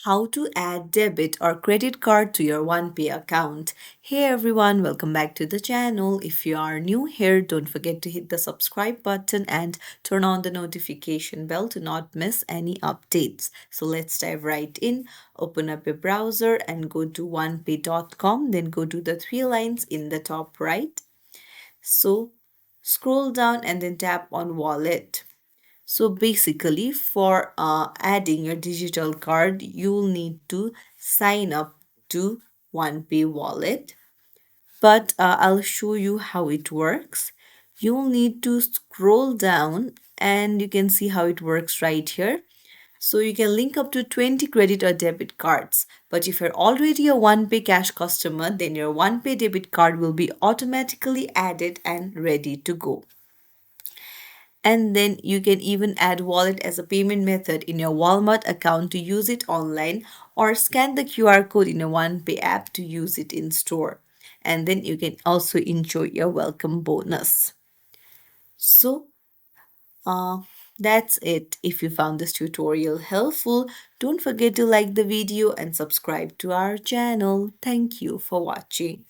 How to add debit or credit card to your OnePay account. Hey everyone, welcome back to the channel. If you are new here, don't forget to hit the subscribe button and turn on the notification bell to not miss any updates. So let's dive right in. Open up your browser and go to onepay.com, then go to the three lines in the top right. So scroll down and then tap on wallet. So basically, for adding your digital card, you'll need to sign up to OnePay Wallet. But I'll show you how it works. You'll need to scroll down and you can see how it works right here. So you can link up to 20 credit or debit cards. But if you're already a OnePay cash customer, then your OnePay debit card will be automatically added and ready to go. And then you can even add wallet as a payment method in your Walmart account to use it online or scan the QR code in a OnePay app to use it in store. And then you can also enjoy your welcome bonus. So, uh, that's it. If you found this tutorial helpful, don't forget to like the video and subscribe to our channel. Thank you for watching.